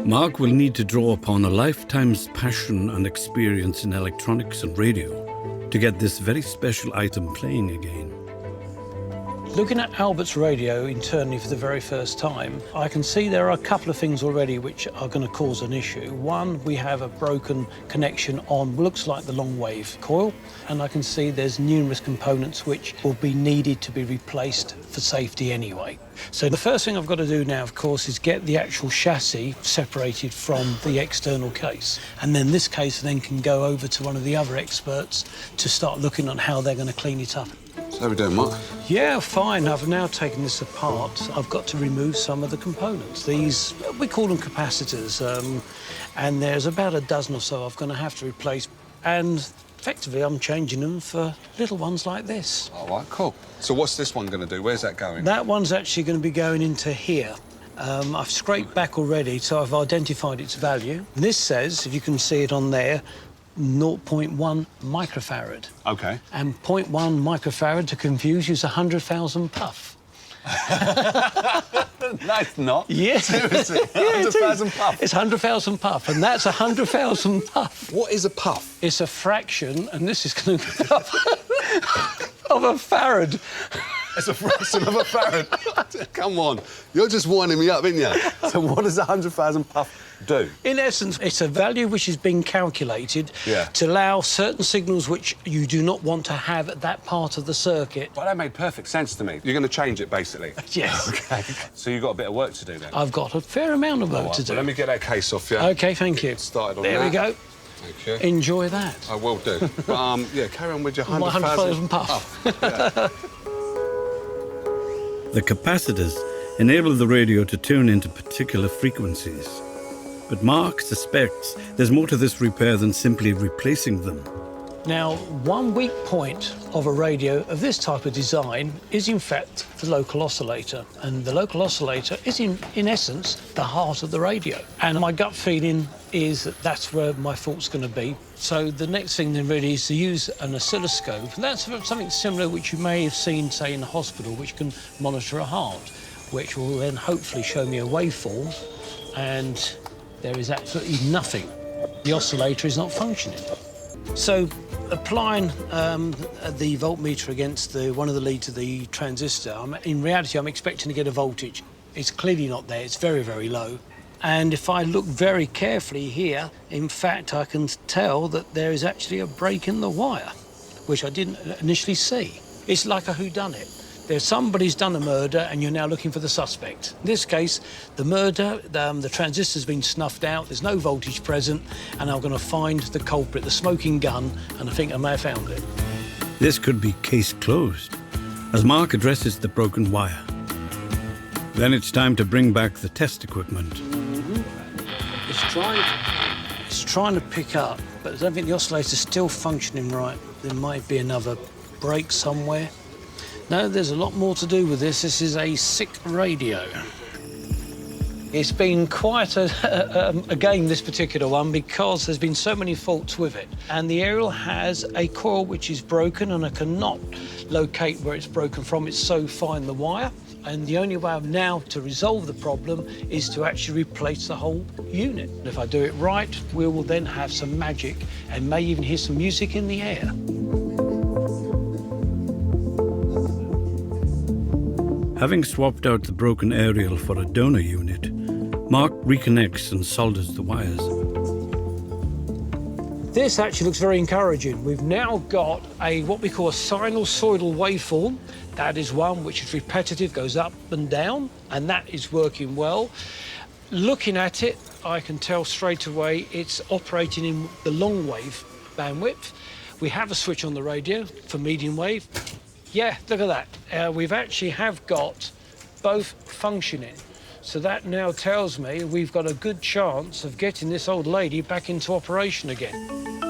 Mark will need to draw upon a lifetime's passion and experience in electronics and radio to get this very special item playing again. Looking at Albert's radio internally for the very first time, I can see there are a couple of things already which are going to cause an issue. One, we have a broken connection on, looks like the long wave coil, and I can see there's numerous components which will be needed to be replaced for safety anyway. So the first thing I've got to do now, of course, is get the actual chassis separated from the external case. And then this case then can go over to one of the other experts to start looking on how they're going to clean it up. So how are we doing, Mark? Yeah, fine. I've now taken this apart. I've got to remove some of the components. These, we call them capacitors, and there's about a dozen or so I'm going to have to replace. And effectively, I'm changing them for little ones like this. All right, cool. So what's this one going to do? Where's that going? That one's actually going to be going into here. I've scraped back already, so I've identified its value. This says, if you can see it on there, 0.1 microfarad. OK. And 0.1 microfarad, to confuse you, is 100,000 puff. No, it's not. Yeah. Seriously, 100,000 puff. It's 100,000 puff, and that's 100,000 puff. What is a puff? It's a fraction, and this is going to be of a farad. It's a fraction of a farad. Come on, you're just winding me up, aren't you? So what does 100,000 puff do? In essence, it's a value which is being calculated to allow certain signals which you do not want to have at that part of the circuit. Well, that made perfect sense to me. You're going to change it, basically. Yes. OK. So you've got a bit of work to do then? I've got a fair amount of work to do. Well, let me get that case off you. OK, thank you. Get started on there that. we go. Thank you. Enjoy that. I will do. But, yeah, carry on with your 100,000 puff. Yeah. The capacitors enable the radio to tune into particular frequencies. But Mark suspects there's more to this repair than simply replacing them. Now, one weak point of a radio of this type of design is, in fact, the local oscillator. And the local oscillator is, in essence, the heart of the radio. And my gut feeling is that that's where my fault's going to be. So the next thing then really is to use an oscilloscope. And that's something similar which you may have seen, say, in a hospital, which can monitor a heart, which will then hopefully show me a waveform, and there is absolutely nothing. The oscillator is not functioning. So applying the voltmeter against one of the leads of the transistor, in reality, I'm expecting to get a voltage. It's clearly not there. It's very, very low. And if I look very carefully here, in fact, I can tell that there is actually a break in the wire, which I didn't initially see. It's like a whodunnit. There's somebody's done a murder and you're now looking for the suspect. In this case, the murder, the transistor's been snuffed out, there's no voltage present, and I'm going to find the culprit, the smoking gun, and I think I may have found it. This could be case closed, as Mark addresses the broken wire. Then it's time to bring back the test equipment. It's trying to pick up, but I don't think the oscillator's still functioning right. There might be another break somewhere. No, there's a lot more to do with this. This is a sick radio. It's been quite a game, this particular one, because there's been so many faults with it. And the aerial has a coil which is broken, and I cannot locate where it's broken from. It's so fine, the wire. And the only way now to resolve the problem is to actually replace the whole unit. And if I do it right, we will then have some magic and may even hear some music in the air. Having swapped out the broken aerial for a donor unit, Mark reconnects and solders the wires. This actually looks very encouraging. We've now got what we call a sinusoidal waveform. That is one which is repetitive, goes up and down, and that is working well. Looking at it, I can tell straight away it's operating in the long wave bandwidth. We have a switch on the radio for medium wave. Yeah, look at that. We've actually have got both functioning. So that now tells me we've got a good chance of getting this old lady back into operation again.